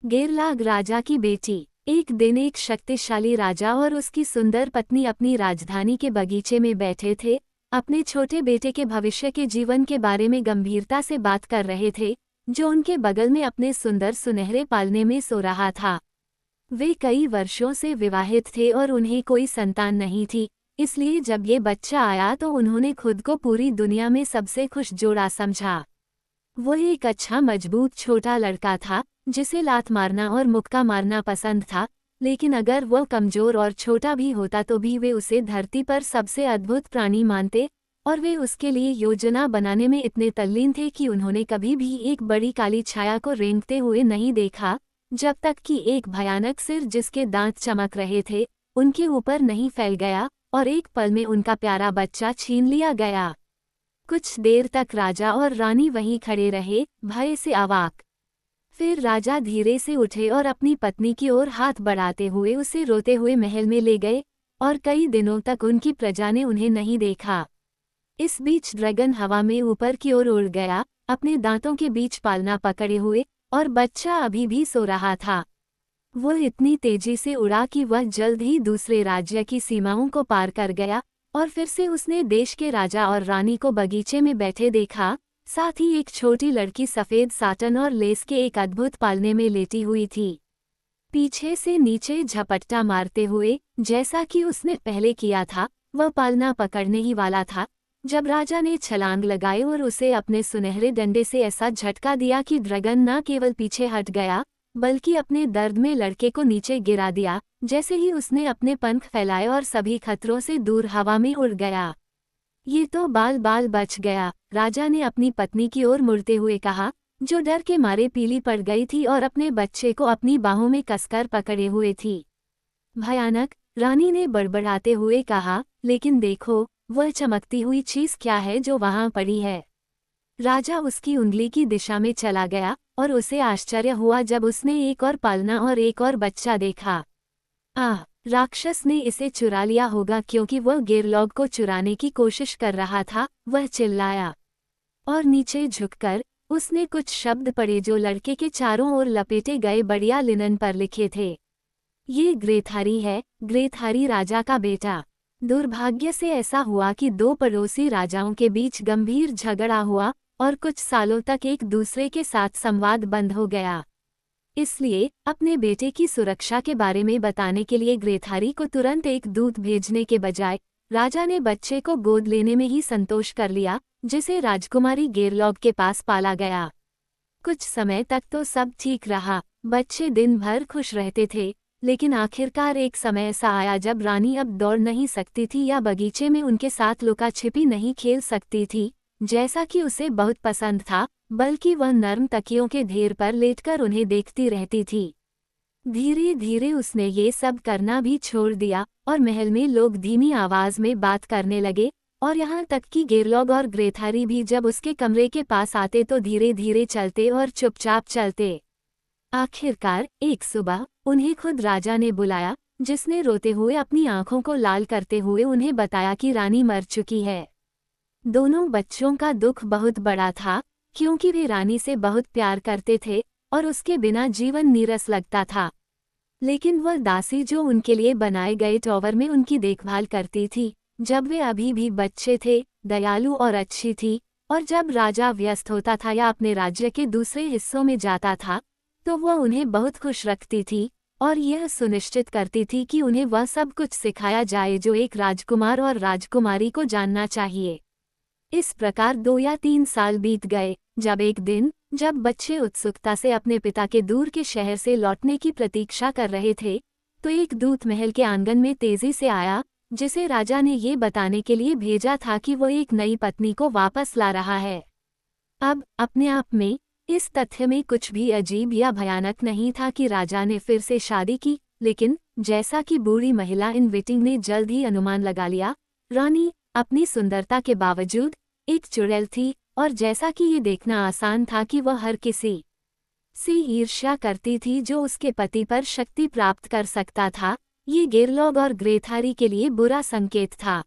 गेरलाग राजा की बेटी। एक दिन एक शक्तिशाली राजा और उसकी सुंदर पत्नी अपनी राजधानी के बगीचे में बैठे थे, अपने छोटे बेटे के भविष्य के जीवन के बारे में गंभीरता से बात कर रहे थे, जो उनके बगल में अपने सुंदर सुनहरे पालने में सो रहा था। वे कई वर्षों से विवाहित थे और उन्हें कोई संतान नहीं थी, इसलिए जब ये बच्चा आया तो उन्होंने खुद को पूरी दुनिया में सबसे खुश जोड़ा समझा। वो एक अच्छा मजबूत छोटा लड़का था, जिसे लात मारना और मुक्का मारना पसंद था, लेकिन अगर वह कमजोर और छोटा भी होता तो भी वे उसे धरती पर सबसे अद्भुत प्राणी मानते, और वे उसके लिए योजना बनाने में इतने तल्लीन थे कि उन्होंने कभी भी एक बड़ी काली छाया को रेंगते हुए नहीं देखा, जब तक कि एक भयानक सिर जिसके दांत चमक रहे थे, उनके ऊपर नहीं फैल गया और एक पल में उनका प्यारा बच्चा छीन लिया गया। कुछ देर तक राजा और रानी वहीं खड़े रहे, भय से अवाक। फिर राजा धीरे से उठे और अपनी पत्नी की ओर हाथ बढ़ाते हुए उसे रोते हुए महल में ले गए, और कई दिनों तक उनकी प्रजा ने उन्हें नहीं देखा। इस बीच ड्रैगन हवा में ऊपर की ओर उड़ गया, अपने दांतों के बीच पालना पकड़े हुए, और बच्चा अभी भी सो रहा था। वह इतनी तेजी से उड़ा कि वह जल्द ही दूसरे राज्य की सीमाओं को पार कर गया, और फिर से उसने देश के राजा और रानी को बगीचे में बैठे देखा, साथ ही एक छोटी लड़की सफ़ेद साटन और लेस के एक अद्भुत पालने में लेटी हुई थी, पीछे से नीचे झपट्टा मारते हुए, जैसा कि उसने पहले किया था। वह पालना पकड़ने ही वाला था जब राजा ने छलांग लगाई और उसे अपने सुनहरे डंडे से ऐसा झटका दिया कि ड्रैगन न केवल पीछे हट गया, बल्कि अपने दर्द में लड़के को नीचे गिरा दिया। जैसे ही उसने अपने पंख फैलाए और सभी खतरों से दूर हवा में उड़ गया। ये तो बाल बाल बच गया, राजा ने अपनी पत्नी की ओर मुड़ते हुए कहा, जो डर के मारे पीली पड़ गई थी और अपने बच्चे को अपनी बाहों में कसकर पकड़े हुए थी। भयानक, रानी ने बड़बड़ाते हुए कहा, लेकिन देखो, वह चमकती हुई चीज क्या है जो वहां पड़ी है। राजा उसकी उंगली की दिशा में चला गया, और उसे आश्चर्य हुआ जब उसने एक और पालना और एक और बच्चा देखा। आह, राक्षस ने इसे चुरा लिया होगा क्योंकि वह गेरलॉग को चुराने की कोशिश कर रहा था, वह चिल्लाया। और नीचे झुककर उसने कुछ शब्द पढ़े जो लड़के के चारों ओर लपेटे गए बढ़िया लिनन पर लिखे थे। ये ग्रेथारी है, ग्रेथारी राजा का बेटा। दुर्भाग्य से ऐसा हुआ कि दो पड़ोसी राजाओं के बीच गंभीर झगड़ा हुआ, और कुछ सालों तक एक दूसरे के साथ संवाद बंद हो गया। इसलिए अपने बेटे की सुरक्षा के बारे में बताने के लिए ग्रेथारी को तुरंत एक दूत भेजने के बजाय राजा ने बच्चे को गोद लेने में ही संतोष कर लिया, जिसे राजकुमारी गेरलॉग के पास पाला गया। कुछ समय तक तो सब ठीक रहा, बच्चे दिन भर खुश रहते थे, लेकिन आखिरकार एक समय ऐसा आया जब रानी अब दौड़ नहीं सकती थी या बगीचे में उनके साथ लुका छिपी नहीं खेल सकती थी, जैसा कि उसे बहुत पसंद था, बल्कि वह नर्म तकियों के ढेर पर लेटकर उन्हें देखती रहती थी। धीरे धीरे उसने ये सब करना भी छोड़ दिया, और महल में लोग धीमी आवाज में बात करने लगे, और यहाँ तक कि गेरलॉग और ग्रेथारी भी जब उसके कमरे के पास आते तो धीरे धीरे चलते और चुपचाप चलते। आखिरकार एक सुबह उन्हें खुद राजा ने बुलाया, जिसने रोते हुए अपनी आंखों को लाल करते हुए उन्हें बताया कि रानी मर चुकी है। दोनों बच्चों का दुख बहुत बड़ा था, क्योंकि वे रानी से बहुत प्यार करते थे और उसके बिना जीवन नीरस लगता था। लेकिन वह दासी जो उनके लिए बनाए गए टॉवर में उनकी देखभाल करती थी, जब वे अभी भी बच्चे थे, दयालु और अच्छी थी, और जब राजा व्यस्त होता था या अपने राज्य के दूसरे हिस्सों में जाता था, तो वह उन्हें बहुत खुश रखती थी और यह सुनिश्चित करती थी कि उन्हें वह सब कुछ सिखाया जाए जो एक राजकुमार और राजकुमारी को जानना चाहिए। इस प्रकार 2 या 3 साल बीत गए, जब एक दिन, जब बच्चे उत्सुकता से अपने पिता के दूर के शहर से लौटने की प्रतीक्षा कर रहे थे, तो एक दूत महल के आंगन में तेजी से आया, जिसे राजा ने ये बताने के लिए भेजा था कि वो एक नई पत्नी को वापस ला रहा है। अब अपने आप में इस तथ्य में कुछ भी अजीब या भयानक नहीं था कि राजा ने फिर से शादी की, लेकिन जैसा कि बूढ़ी महिला इन वेटिंग ने जल्द ही अनुमान लगा लिया, रानी अपनी सुंदरता के बावजूद एक चुड़ैल थी, और जैसा कि ये देखना आसान था कि वह हर किसी से ईर्ष्या करती थी जो उसके पति पर शक्ति प्राप्त कर सकता था, ये गेरलॉग और ग्रेथारी के लिए बुरा संकेत था।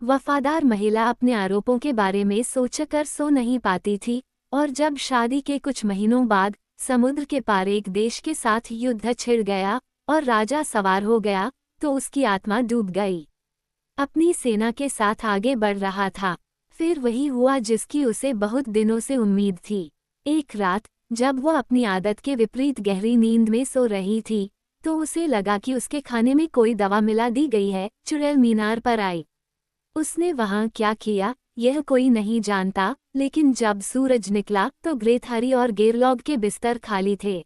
वफादार महिला अपने आरोपों के बारे में सोचकर सो नहीं पाती थी, और जब शादी के कुछ महीनों बाद समुद्र के पार एक देश के साथ युद्ध छिड़ गया और राजा सवार हो गया तो उसकी आत्मा डूब गई। अपनी सेना के साथ आगे बढ़ रहा था। फिर वही हुआ जिसकी उसे बहुत दिनों से उम्मीद थी। एक रात जब वह अपनी आदत के विपरीत गहरी नींद में सो रही थी तो उसे लगा कि उसके खाने में कोई दवा मिला दी गई है। चुड़ैल मीनार पर आई। उसने वहां क्या किया यह कोई नहीं जानता, लेकिन जब सूरज निकला तो ग्रेथारी और गेरलॉग के बिस्तर खाली थे।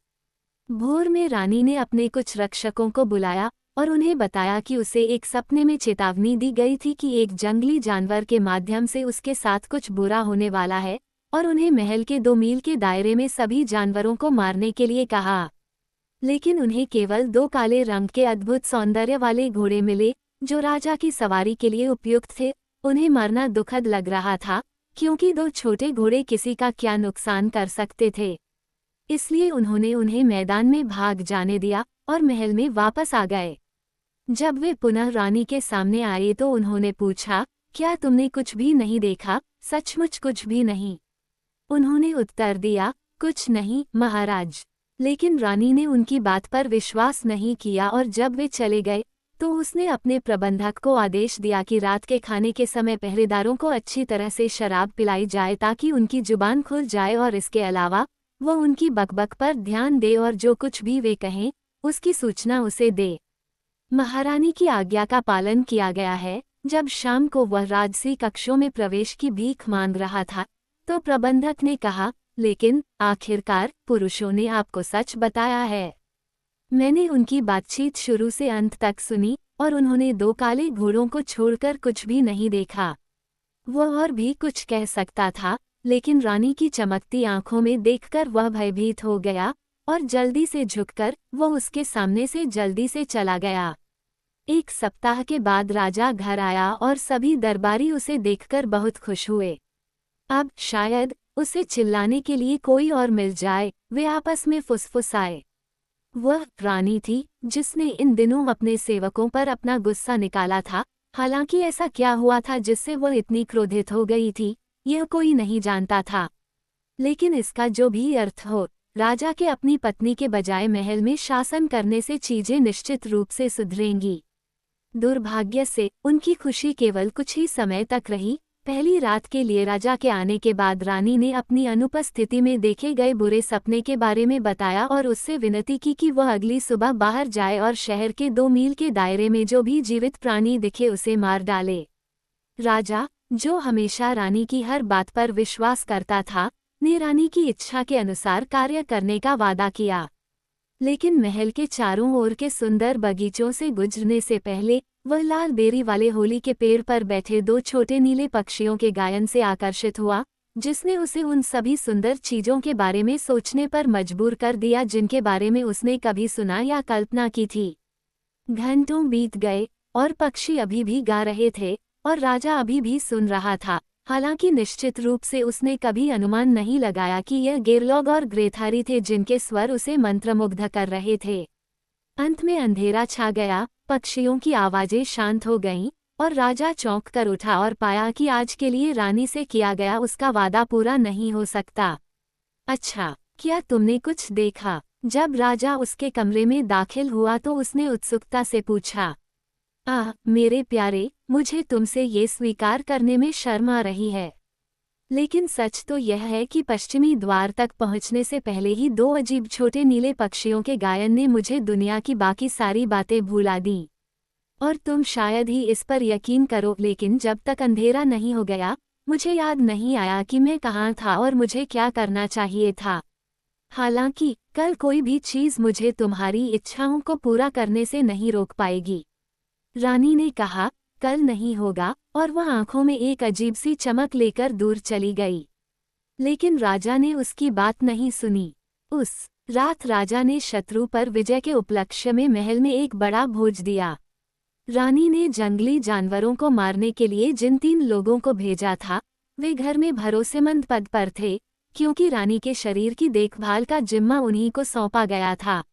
भोर में रानी ने अपने कुछ रक्षकों को बुलाया और उन्हें बताया कि उसे एक सपने में चेतावनी दी गई थी कि एक जंगली जानवर के माध्यम से उसके साथ कुछ बुरा होने वाला है, और उन्हें महल के 2 मील के दायरे में सभी जानवरों को मारने के लिए कहा। लेकिन उन्हें केवल 2 काले रंग के अद्भुत सौंदर्य वाले घोड़े मिले जो राजा की सवारी के लिए उपयुक्त थे। उन्हें मारना दुखद लग रहा था क्योंकि 2 छोटे घोड़े किसी का क्या नुकसान कर सकते थे। इसलिए उन्होंने उन्हें मैदान में भाग जाने दिया और महल में वापस आ गए। जब वे पुनः रानी के सामने आए तो उन्होंने पूछा, क्या तुमने कुछ भी नहीं देखा? सचमुच कुछ भी नहीं? उन्होंने उत्तर दिया, कुछ नहीं महाराज। लेकिन रानी ने उनकी बात पर विश्वास नहीं किया और जब वे चले गए तो उसने अपने प्रबंधक को आदेश दिया कि रात के खाने के समय पहरेदारों को अच्छी तरह से शराब पिलाई जाए ताकि उनकी जुबान खुल जाए, और इसके अलावा वह उनकी बकबक पर ध्यान दे और जो कुछ भी वे कहें उसकी सूचना उसे दे। महारानी की आज्ञा का पालन किया गया है। जब शाम को वह राजसी कक्षों में प्रवेश की भीख मांग रहा था तो प्रबंधक ने कहा, लेकिन आखिरकार पुरुषों ने आपको सच बताया है। मैंने उनकी बातचीत शुरू से अंत तक सुनी और उन्होंने 2 काले घोड़ों को छोड़कर कुछ भी नहीं देखा। वह और भी कुछ कह सकता था, लेकिन रानी की चमकती आंखों में देखकर वह भयभीत हो गया और जल्दी से झुककर वह उसके सामने से जल्दी से चला गया। 1 सप्ताह के बाद राजा घर आया और सभी दरबारी उसे देखकर बहुत खुश हुए। अब शायद उसे चिल्लाने के लिए कोई और मिल जाए, वे आपस में फुसफुसाए। वह रानी थी जिसने इन दिनों अपने सेवकों पर अपना गुस्सा निकाला था। हालांकि ऐसा क्या हुआ था जिससे वह इतनी क्रोधित हो गई थी, यह कोई नहीं जानता था। लेकिन इसका जो भी अर्थ हो, राजा के अपनी पत्नी के बजाय महल में शासन करने से चीजें निश्चित रूप से सुधरेंगी। दुर्भाग्य से उनकी खुशी केवल कुछ ही समय तक रही। पहली रात के लिए राजा के आने के बाद रानी ने अपनी अनुपस्थिति में देखे गए बुरे सपने के बारे में बताया और उससे विनती की कि वह अगली सुबह बाहर जाए और शहर के 2 मील के दायरे में जो भी जीवित प्राणी दिखे उसे मार डाले। राजा, जो हमेशा रानी की हर बात पर विश्वास करता था, ने रानी की इच्छा के अनुसार कार्य करने का वादा किया। लेकिन महल के चारों ओर के सुंदर बगीचों से गुजरने से पहले वह लाल बेरी वाले होली के पेड़ पर बैठे 2 छोटे नीले पक्षियों के गायन से आकर्षित हुआ, जिसने उसे उन सभी सुंदर चीजों के बारे में सोचने पर मजबूर कर दिया जिनके बारे में उसने कभी सुना या कल्पना की थी। घंटों बीत गए और पक्षी अभी भी गा रहे थे और राजा अभी भी सुन रहा था। हालांकि निश्चित रूप से उसने कभी अनुमान नहीं लगाया कि यह गेरलॉग और ग्रेथारी थे जिनके स्वर उसे मंत्रमुग्ध कर रहे थे। अंत में अंधेरा छा गया, पक्षियों की आवाजें शांत हो गईं और राजा चौंक कर उठा और पाया कि आज के लिए रानी से किया गया उसका वादा पूरा नहीं हो सकता। अच्छा, क्या तुमने कुछ देखा? जब राजा उसके कमरे में दाखिल हुआ तो उसने उत्सुकता से पूछा। मेरे प्यारे, मुझे तुमसे ये स्वीकार करने में शर्म आ रही है, लेकिन सच तो यह है कि पश्चिमी द्वार तक पहुंचने से पहले ही 2 अजीब छोटे नीले पक्षियों के गायन ने मुझे दुनिया की बाकी सारी बातें भुला दी। और तुम शायद ही इस पर यकीन करो, लेकिन जब तक अंधेरा नहीं हो गया मुझे याद नहीं आया कि मैं कहाँ था और मुझे क्या करना चाहिए था। हालांकि कल कोई भी चीज़ मुझे तुम्हारी इच्छाओं को पूरा करने से नहीं रोक पाएगी। रानी ने कहा, कल नहीं होगा, और वह आंखों में एक अजीब सी चमक लेकर दूर चली गई। लेकिन राजा ने उसकी बात नहीं सुनी। उस रात राजा ने शत्रु पर विजय के उपलक्ष्य में महल में एक बड़ा भोज दिया। रानी ने जंगली जानवरों को मारने के लिए जिन 3 लोगों को भेजा था वे घर में भरोसेमंद पद पर थे, क्योंकि रानी के शरीर की देखभाल का जिम्मा उन्हीं को सौंपा गया था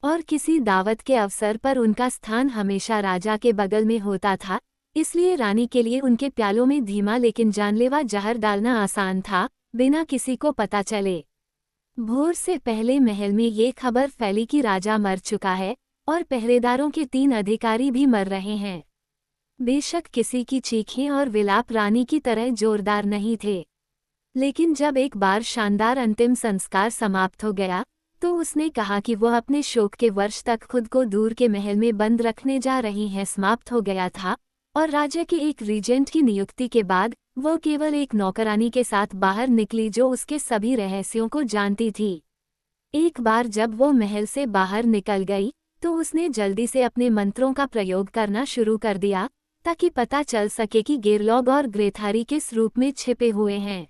और किसी दावत के अवसर पर उनका स्थान हमेशा राजा के बगल में होता था। इसलिए रानी के लिए उनके प्यालों में धीमा लेकिन जानलेवा जहर डालना आसान था, बिना किसी को पता चले। भोर से पहले महल में ये खबर फैली कि राजा मर चुका है और पहरेदारों के 3 अधिकारी भी मर रहे हैं। बेशक किसी की चीखें और विलाप रानी की तरह जोरदार नहीं थे, लेकिन जब एक बार शानदार अंतिम संस्कार समाप्त हो गया तो उसने कहा कि वह अपने शोक के वर्ष तक खुद को दूर के महल में बंद रखने जा रही हैं। समाप्त हो गया था और राजा के एक रीजेंट की नियुक्ति के बाद वो केवल एक नौकरानी के साथ बाहर निकली जो उसके सभी रहस्यों को जानती थी। एक बार जब वो महल से बाहर निकल गई तो उसने जल्दी से अपने मंत्रों का प्रयोग करना शुरू कर दिया ताकि पता चल सके कि गेरलॉग और ग्रेथारी किस रूप में छिपे हुए हैं।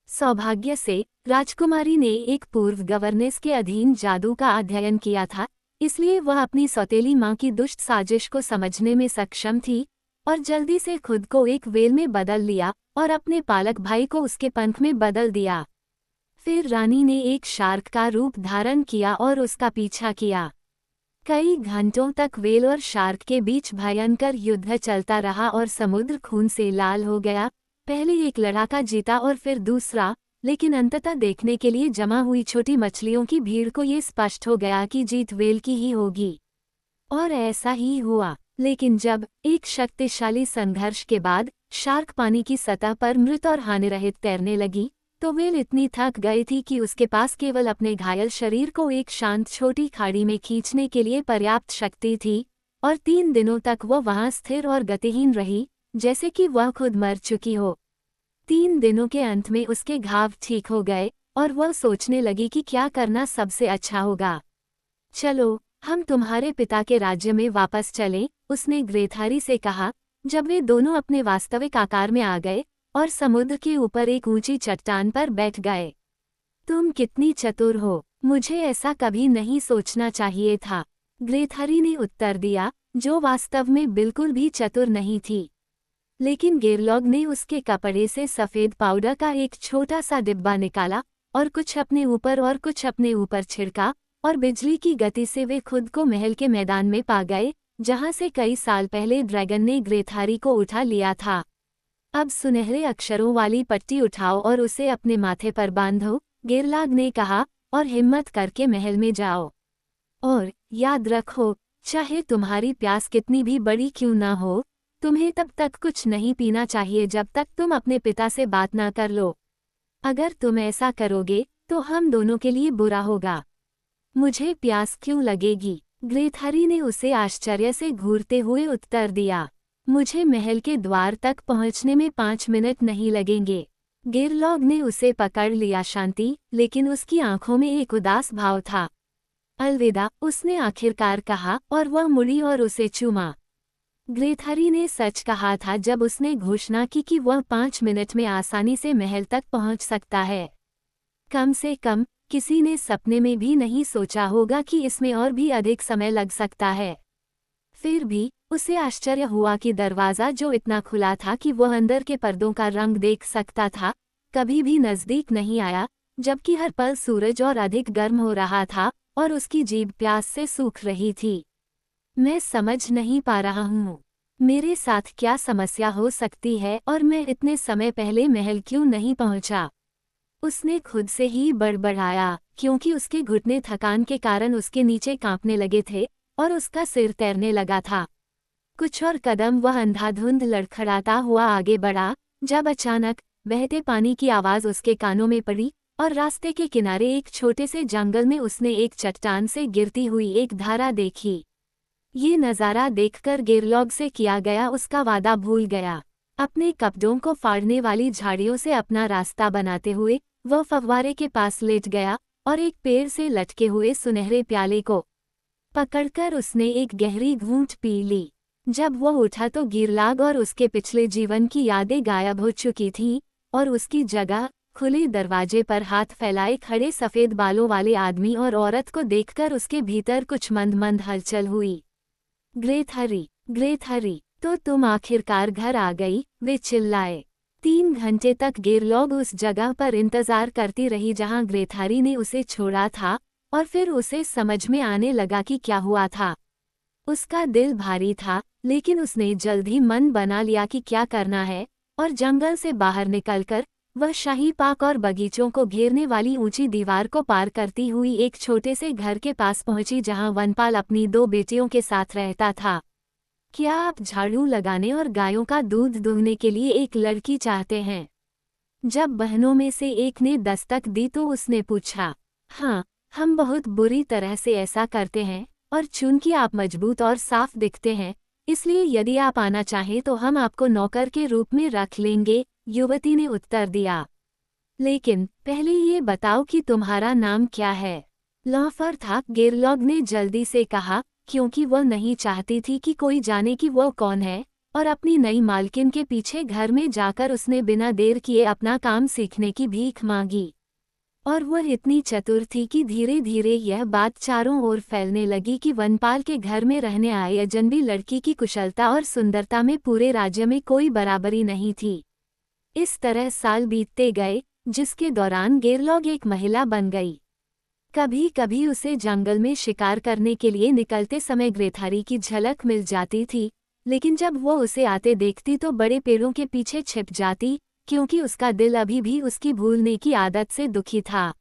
सौभाग्य से राजकुमारी ने एक पूर्व गवर्नेस के अधीन जादू का अध्ययन किया था, इसलिए वह अपनी सौतेली माँ की दुष्ट साजिश को समझने में सक्षम थी और जल्दी से खुद को एक व्हेल में बदल लिया और अपने पालक भाई को उसके पंख में बदल दिया। फिर रानी ने एक शार्क का रूप धारण किया और उसका पीछा किया। कई घंटों तक व्हेल और शार्क के बीच भयंकर युद्ध चलता रहा और समुद्र खून से लाल हो गया। पहले एक लड़ाका जीता और फिर दूसरा, लेकिन अंततः देखने के लिए जमा हुई छोटी मछलियों की भीड़ को ये स्पष्ट हो गया कि जीत व्हेल की ही होगी। और ऐसा ही हुआ। लेकिन जब एक शक्तिशाली संघर्ष के बाद शार्क पानी की सतह पर मृत और हानिरहित तैरने लगी तो व्हेल इतनी थक गई थी कि उसके पास केवल अपने घायल शरीर को एक शांत छोटी खाड़ी में खींचने के लिए पर्याप्त शक्ति थी और 3 दिनों तक वह वहां स्थिर और गतिहीन रही, जैसे कि वह खुद मर चुकी हो। 3 दिनों के अंत में उसके घाव ठीक हो गए और वह सोचने लगी कि क्या करना सबसे अच्छा होगा। चलो, हम तुम्हारे पिता के राज्य में वापस चलें, उसने ग्रेथारी से कहा जब वे दोनों अपने वास्तविक आकार में आ गए और समुद्र के ऊपर एक ऊंची चट्टान पर बैठ गए। तुम कितनी चतुर हो, मुझे ऐसा कभी नहीं सोचना चाहिए था, ग्रेथारी ने उत्तर दिया, जो वास्तव में बिल्कुल भी चतुर नहीं थी। लेकिन गेरलॉग ने उसके कपड़े से सफ़ेद पाउडर का एक छोटा सा डिब्बा निकाला और कुछ अपने ऊपर और कुछ अपने ऊपर छिड़का और बिजली की गति से वे खुद को महल के मैदान में पा गए जहां से कई साल पहले ड्रैगन ने ग्रेथारी को उठा लिया था। अब सुनहरे अक्षरों वाली पट्टी उठाओ और उसे अपने माथे पर बांधो, गेरलॉग ने कहा, और हिम्मत करके महल में जाओ। और याद रखो, चाहे तुम्हारी प्यास कितनी भी बड़ी क्यों ना हो, तुम्हें तब तक कुछ नहीं पीना चाहिए जब तक तुम अपने पिता से बात ना कर लो। अगर तुम ऐसा करोगे तो हम दोनों के लिए बुरा होगा। मुझे प्यास क्यों लगेगी? ग्रेथारी ने उसे आश्चर्य से घूरते हुए उत्तर दिया। मुझे महल के द्वार तक पहुंचने में 5 मिनट नहीं लगेंगे। गेरलॉग ने उसे पकड़ लिया शांति, लेकिन उसकी आंखों में एक उदास भाव था। अलविदा, उसने आखिरकार कहा और वह मुड़ी और उसे चूमा। ग्रेथारी ने सच कहा था जब उसने घोषणा की कि वह 5 मिनट में आसानी से महल तक पहुंच सकता है। कम से कम किसी ने सपने में भी नहीं सोचा होगा कि इसमें और भी अधिक समय लग सकता है। फिर भी उसे आश्चर्य हुआ कि दरवाज़ा जो इतना खुला था कि वह अंदर के पर्दों का रंग देख सकता था, कभी भी नज़दीक नहीं आया, जबकि हर पल सूरज और अधिक गर्म हो रहा था और उसकी जीभ प्यास से सूख रही थी। मैं समझ नहीं पा रहा हूँ, मेरे साथ क्या समस्या हो सकती है और मैं इतने समय पहले महल क्यों नहीं पहुँचा? उसने खुद से ही बड़बड़ाया, क्योंकि उसके घुटने थकान के कारण उसके नीचे कांपने लगे थे और उसका सिर तैरने लगा था। कुछ और कदम वह अंधाधुंध लड़खड़ाता हुआ आगे बढ़ा, जब अचानक बहते पानी की आवाज़ उसके कानों में पड़ी और रास्ते के किनारे एक छोटे से जंगल में उसने एक चट्टान से गिरती हुई एक धारा देखी। ये नज़ारा देखकर गेरलॉग से किया गया उसका वादा भूल गया। अपने कपड़ों को फाड़ने वाली झाड़ियों से अपना रास्ता बनाते हुए वह फव्वारे के पास लेट गया और एक पेड़ से लटके हुए सुनहरे प्याले को पकड़कर उसने एक गहरी घूंट पी ली। जब वह उठा तो गेरलॉग और उसके पिछले जीवन की यादें गायब हो चुकी थीं और उसकी जगह खुले दरवाजे पर हाथ फैलाए खड़े सफ़ेद बालों वाले आदमी और औरत को देखकर उसके भीतर कुछ मंद मंद हलचल हुई। ग्रेथारी, ग्रेथारी, तो तुम आखिरकार घर आ गई, वे चिल्लाए। 3 घंटे तक गेरलॉग उस जगह पर इंतजार करती रही जहां ग्रेथारी ने उसे छोड़ा था और फिर उसे समझ में आने लगा कि क्या हुआ था। उसका दिल भारी था, लेकिन उसने जल्द ही मन बना लिया कि क्या करना है और जंगल से बाहर निकलकर वह शाही पार्क और बगीचों को घेरने वाली ऊंची दीवार को पार करती हुई एक छोटे से घर के पास पहुंची जहां वनपाल अपनी 2 बेटियों के साथ रहता था। क्या आप झाड़ू लगाने और गायों का दूध दूहने के लिए एक लड़की चाहते हैं? जब बहनों में से एक ने दस्तक दी तो उसने पूछा। हाँ, हम बहुत बुरी तरह से ऐसा करते हैं, और चूंकि आप मजबूत और साफ दिखते हैं, इसलिए यदि आप आना चाहें तो हम आपको नौकर के रूप में रख लेंगे, युवती ने उत्तर दिया। लेकिन पहले ये बताओ कि तुम्हारा नाम क्या है? लॉफरथाक गेरलॉग ने जल्दी से कहा, क्योंकि वह नहीं चाहती थी कि कोई जाने कि वह कौन है, और अपनी नई मालकिन के पीछे घर में जाकर उसने बिना देर किए अपना काम सीखने की भीख मांगी। और वह इतनी चतुर थी कि धीरे धीरे यह बात चारों ओर फैलने लगी कि वनपाल के घर में रहने आई अजनबी लड़की की कुशलता और सुंदरता में पूरे राज्य में कोई बराबरी नहीं थी। इस तरह साल बीतते गए, जिसके दौरान गेरलॉग एक महिला बन गई। कभी कभी उसे जंगल में शिकार करने के लिए निकलते समय ग्रेथारी की झलक मिल जाती थी, लेकिन जब वो उसे आते देखती तो बड़े पेड़ों के पीछे छिप जाती, क्योंकि उसका दिल अभी भी उसकी भूलने की आदत से दुखी था।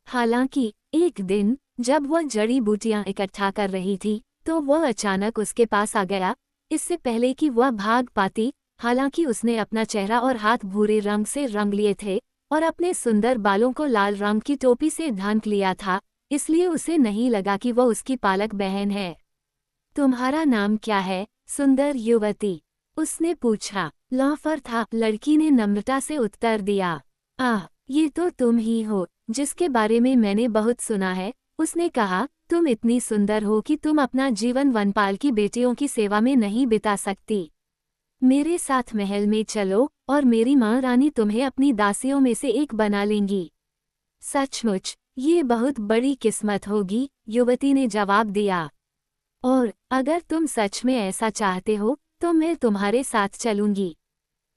हालांकि एक दिन जब वह जड़ी बूटियां इकट्ठा कर रही थी, तो वह अचानक उसके पास आ गया, इससे पहले कि वह भाग पाती। हालांकि उसने अपना चेहरा और हाथ भूरे रंग से रंग लिए थे और अपने सुंदर बालों को लाल रंग की टोपी से ढांक लिया था, इसलिए उसे नहीं लगा कि वह उसकी पालक बहन है। तुम्हारा नाम क्या है, सुंदर युवती? उसने पूछा। लॉफरथाक लड़की ने नम्रता से उत्तर दिया। आह, ये तो तुम ही हो, जिसके बारे में मैंने बहुत सुना है, उसने कहा। तुम इतनी सुंदर हो कि तुम अपना जीवन वनपाल की बेटियों की सेवा में नहीं बिता सकती। मेरे साथ महल में चलो, और मेरी माँ रानी तुम्हें अपनी दासियों में से एक बना लेंगी। सचमुच, ये बहुत बड़ी किस्मत होगी, युवती ने जवाब दिया। और अगर तुम सच में ऐसा चाहते हो, तो मैं तुम्हारे साथ चलूंगी।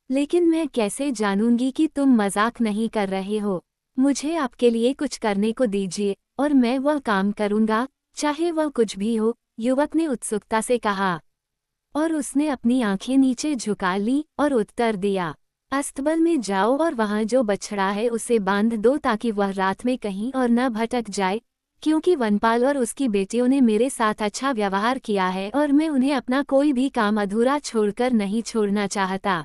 लेकिन मैं कैसे जानूंगी कि तुम मजाक नहीं कर रहे हो? मुझे आपके लिए कुछ करने को दीजिए, और मैं वह काम करूंगा, चाहे वह कुछ भी हो, युवक ने उत्सुकता से कहा। और उसने अपनी आंखें नीचे झुका ली और उत्तर दिया। अस्तबल में जाओ और वहां जो बछड़ा है उसे बांध दो ताकि वह रात में कहीं और न भटक जाए, क्योंकि वनपाल और उसकी बेटियों ने मेरे साथ अच्छा व्यवहार किया है और मैं उन्हें अपना कोई भी काम अधूरा छोड़कर नहीं छोड़ना चाहता।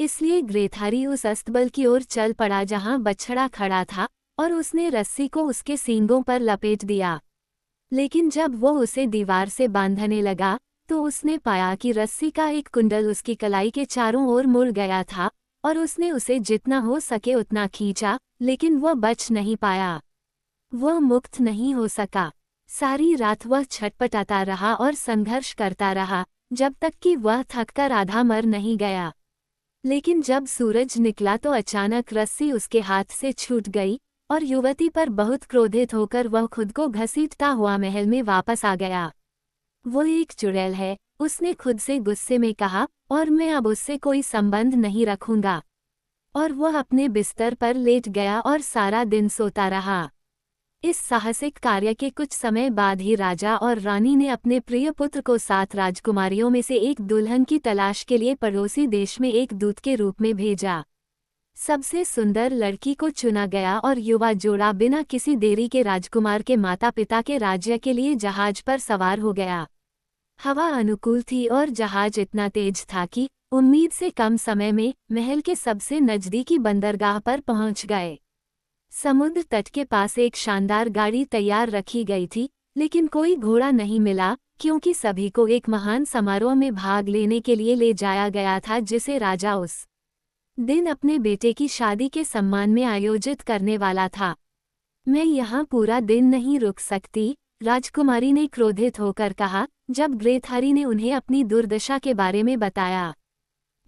इसलिए ग्रेथारी उस अस्तबल की ओर चल पड़ा जहां बछड़ा खड़ा था, और उसने रस्सी को उसके सींगों पर लपेट दिया। लेकिन जब वो उसे दीवार से बांधने लगा, तो उसने पाया कि रस्सी का एक कुंडल उसकी कलाई के चारों ओर मुड़ गया था, और उसने उसे जितना हो सके उतना खींचा, लेकिन वह बच नहीं पाया। वह मुक्त नहीं हो सका। सारी रात वह छटपटाता रहा और संघर्ष करता रहा, जब तक कि वह थककर आधा मर नहीं गया। लेकिन जब सूरज निकला तो अचानक रस्सी उसके हाथ से छूट गई, और युवती पर बहुत क्रोधित होकर वह खुद को घसीटता हुआ महल में वापस आ गया। वो एक चुड़ैल है, उसने खुद से गुस्से में कहा, और मैं अब उससे कोई संबंध नहीं रखूंगा। और वह अपने बिस्तर पर लेट गया और सारा दिन सोता रहा। इस साहसिक कार्य के कुछ समय बाद ही राजा और रानी ने अपने प्रिय पुत्र को 7 राजकुमारियों में से एक दुल्हन की तलाश के लिए पड़ोसी देश में एक दूत के रूप में भेजा। सबसे सुंदर लड़की को चुना गया और युवा जोड़ा बिना किसी देरी के राजकुमार के माता पिता के राज्य के लिए जहाज पर सवार हो गया। हवा अनुकूल थी और जहाज इतना तेज था कि उम्मीद से कम समय में महल के सबसे नजदीकी बंदरगाह पर पहुंच गए। समुद्र तट के पास एक शानदार गाड़ी तैयार रखी गई थी, लेकिन कोई घोड़ा नहीं मिला, क्योंकि सभी को एक महान समारोह में भाग लेने के लिए ले जाया गया था जिसे राजा उस दिन अपने बेटे की शादी के सम्मान में आयोजित करने वाला था। मैं यहाँ पूरा दिन नहीं रुक सकती, राजकुमारी ने क्रोधित होकर कहा, जब ग्रेथारी ने उन्हें अपनी दुर्दशा के बारे में बताया।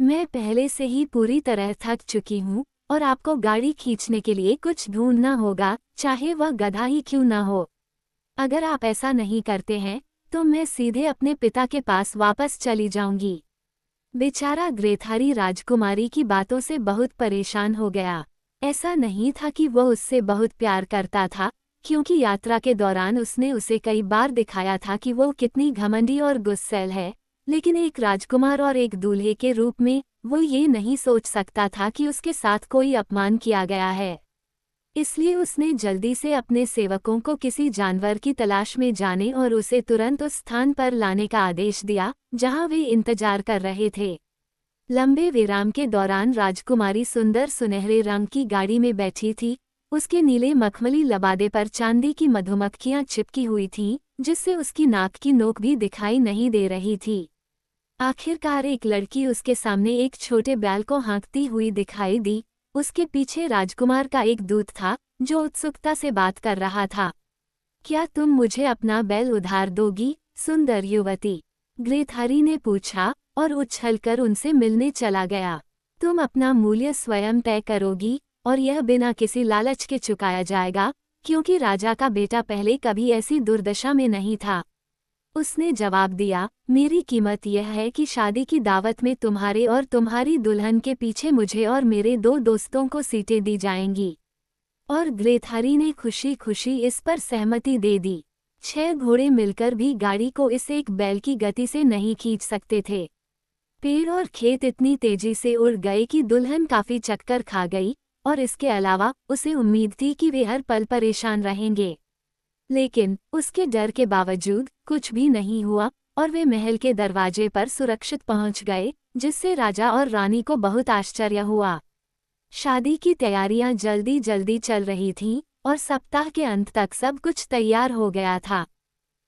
मैं पहले से ही पूरी तरह थक चुकी हूँ, और आपको गाड़ी खींचने के लिए कुछ ढूंढना होगा, चाहे वह गधा ही क्यों न हो। अगर आप ऐसा नहीं करते हैं, तो मैं सीधे अपने पिता के पास वापस चली जाऊंगी। बेचारा ग्रेथारी राजकुमारी की बातों से बहुत परेशान हो गया। ऐसा नहीं था कि वह उससे बहुत प्यार करता था, क्योंकि यात्रा के दौरान उसने उसे कई बार दिखाया था कि वो कितनी घमंडी और गुस्सैल है, लेकिन एक राजकुमार और एक दूल्हे के रूप में वो ये नहीं सोच सकता था कि उसके साथ कोई अपमान किया गया है। इसलिए उसने जल्दी से अपने सेवकों को किसी जानवर की तलाश में जाने और उसे तुरंत उस स्थान पर लाने का आदेश दिया जहां वे इंतजार कर रहे थे। लंबे विराम के दौरान राजकुमारी सुंदर सुनहरे रंग की गाड़ी में बैठी थी। उसके नीले मखमली लबादे पर चांदी की मधुमक्खियां चिपकी हुई थीं, जिससे उसकी नाक की नोक भी दिखाई नहीं दे रही थी। आखिरकार एक लड़की उसके सामने एक छोटे बैल को हाँकती हुई दिखाई दी। उसके पीछे राजकुमार का एक दूत था जो उत्सुकता से बात कर रहा था। क्या तुम मुझे अपना बैल उधार दोगी, सुंदर युवती? ग्रेथारी ने पूछा और उछलकर उनसे मिलने चला गया। तुम अपना मूल्य स्वयं तय करोगी और यह बिना किसी लालच के चुकाया जाएगा, क्योंकि राजा का बेटा पहले कभी ऐसी दुर्दशा में नहीं था। उसने जवाब दिया, मेरी कीमत यह है कि शादी की दावत में तुम्हारे और तुम्हारी दुल्हन के पीछे मुझे और मेरे 2 दोस्तों को सीटें दी जाएंगी। और ग्रेथारी ने खुशी खुशी इस पर सहमति दे दी। 6 घोड़े मिलकर भी गाड़ी को इस एक बैल की गति से नहीं खींच सकते थे। पेड़ और खेत इतनी तेजी से उड़ गए कि दुल्हन काफी चक्कर खा गई, और इसके अलावा उसे उम्मीद थी कि वे हर पल परेशान रहेंगे। लेकिन उसके डर के बावजूद कुछ भी नहीं हुआ और वे महल के दरवाजे पर सुरक्षित पहुंच गए, जिससे राजा और रानी को बहुत आश्चर्य हुआ। शादी की तैयारियां जल्दी जल्दी चल रही थीं और सप्ताह के अंत तक सब कुछ तैयार हो गया था।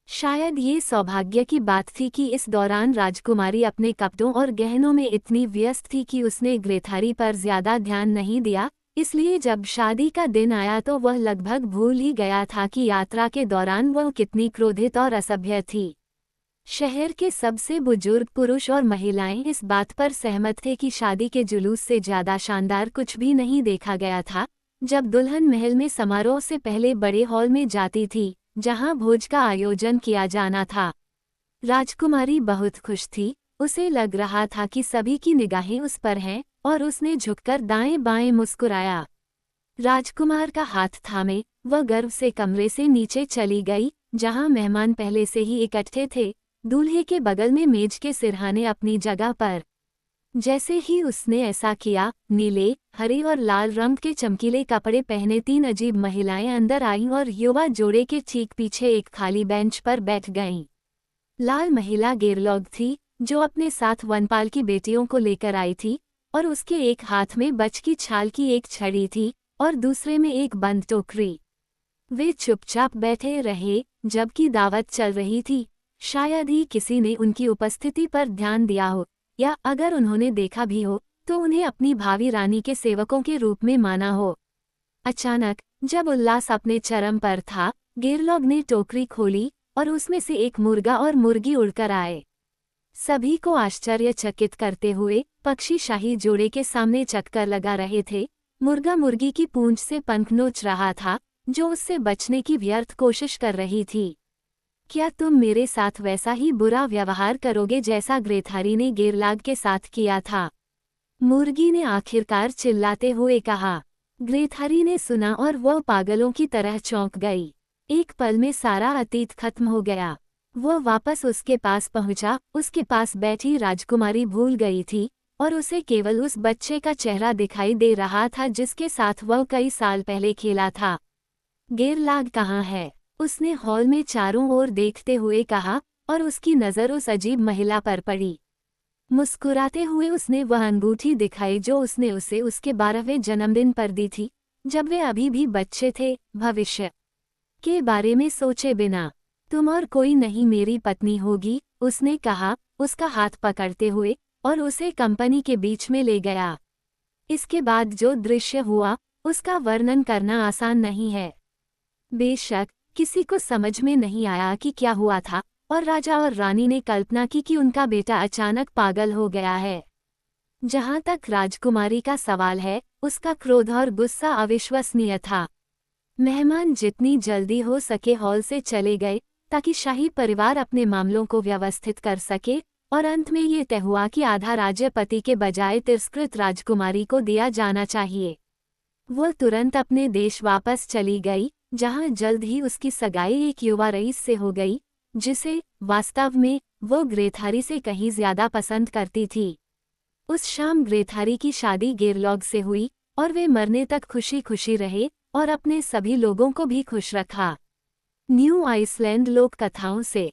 शायद ये सौभाग्य की बात थी कि इस दौरान राजकुमारी अपने कपड़ों और गहनों में इतनी व्यस्त थी कि उसने ग्रेथारी पर ज्यादा ध्यान नहीं दिया। इसलिए जब शादी का दिन आया तो वह लगभग भूल ही गया था कि यात्रा के दौरान वह कितनी क्रोधित और असभ्य थी। शहर के सबसे बुजुर्ग पुरुष और महिलाएं इस बात पर सहमत थे कि शादी के जुलूस से ज्यादा शानदार कुछ भी नहीं देखा गया था जब दुल्हन महल में समारोह से पहले बड़े हॉल में जाती थी, जहां भोज का आयोजन किया जाना था। राजकुमारी बहुत खुश थी। उसे लग रहा था कि सभी की निगाहें उस पर हैं, और उसने झुककर दाएं बाएं मुस्कुराया। राजकुमार का हाथ थामे वह गर्व से कमरे से नीचे चली गई, जहां मेहमान पहले से ही इकट्ठे थे, दूल्हे के बगल में मेज के सिरहाने अपनी जगह पर। जैसे ही उसने ऐसा किया, नीले, हरे और लाल रंग के चमकीले कपड़े पहने 3 अजीब महिलाएं अंदर आईं और युवा जोड़े के ठीक पीछे एक खाली बेंच पर बैठ गईं। लाल महिला गेरलॉग थी, जो अपने साथ वनपाल की बेटियों को लेकर आई थी, और उसके एक हाथ में बच की छाल की एक छड़ी थी और दूसरे में एक बंद टोकरी। वे चुपचाप बैठे रहे जबकि दावत चल रही थी। शायद ही किसी ने उनकी उपस्थिति पर ध्यान दिया हो, या अगर उन्होंने देखा भी हो तो उन्हें अपनी भावी रानी के सेवकों के रूप में माना हो। अचानक जब उल्लास अपने चरम पर था, गेरलॉग ने टोकरी खोली और उसमें से एक मुर्गा और मुर्गी उड़कर आए। सभी को आश्चर्यचकित करते हुए पक्षी शाही जोड़े के सामने चक्कर लगा रहे थे। मुर्गा मुर्गी की पूंछ से पंख नोच रहा था, जो उससे बचने की व्यर्थ कोशिश कर रही थी। क्या तुम मेरे साथ वैसा ही बुरा व्यवहार करोगे जैसा ग्रेथारी ने गेरलाग के साथ किया था? मुर्गी ने आखिरकार चिल्लाते हुए कहा। ग्रेथारी ने सुना और वह पागलों की तरह चौंक गई। एक पल में सारा अतीत खत्म हो गया। वह वापस उसके पास पहुंचा। उसके पास बैठी राजकुमारी भूल गई थी और उसे केवल उस बच्चे का चेहरा दिखाई दे रहा था जिसके साथ वह कई साल पहले खेला था। गेरलाग कहाँ है? उसने हॉल में चारों ओर देखते हुए कहा, और उसकी नज़र उस अजीब महिला पर पड़ी। मुस्कुराते हुए उसने वह अंगूठी दिखाई जो उसने उसे उसके 12वें जन्मदिन पर दी थी, जब वे अभी भी बच्चे थे। भविष्य के बारे में सोचे बिना तुम और कोई नहीं मेरी पत्नी होगी, उसने कहा, उसका हाथ पकड़ते हुए, और उसे कंपनी के बीच में ले गया। इसके बाद जो दृश्य हुआ उसका वर्णन करना आसान नहीं है। बेशक किसी को समझ में नहीं आया कि क्या हुआ था, और राजा और रानी ने कल्पना की कि उनका बेटा अचानक पागल हो गया है। जहां तक राजकुमारी का सवाल है, उसका क्रोध और गुस्सा अविश्वसनीय था। मेहमान जितनी जल्दी हो सके हॉल से चले गए ताकि शाही परिवार अपने मामलों को व्यवस्थित कर सके, और अंत में ये तय हुआ कि आधा राज्य पति के बजाय तिरस्कृत राजकुमारी को दिया जाना चाहिए। वो तुरंत अपने देश वापस चली गई, जहां जल्द ही उसकी सगाई एक युवा रईस से हो गई, जिसे वास्तव में वो ग्रेथारी से कहीं ज्यादा पसंद करती थी। उस शाम ग्रेथारी की शादी गेरलॉग से हुई और वे मरने तक खुशी खुशी रहे और अपने सभी लोगों को भी खुश रखा। न्यू आइसलैंड लोक कथाओं से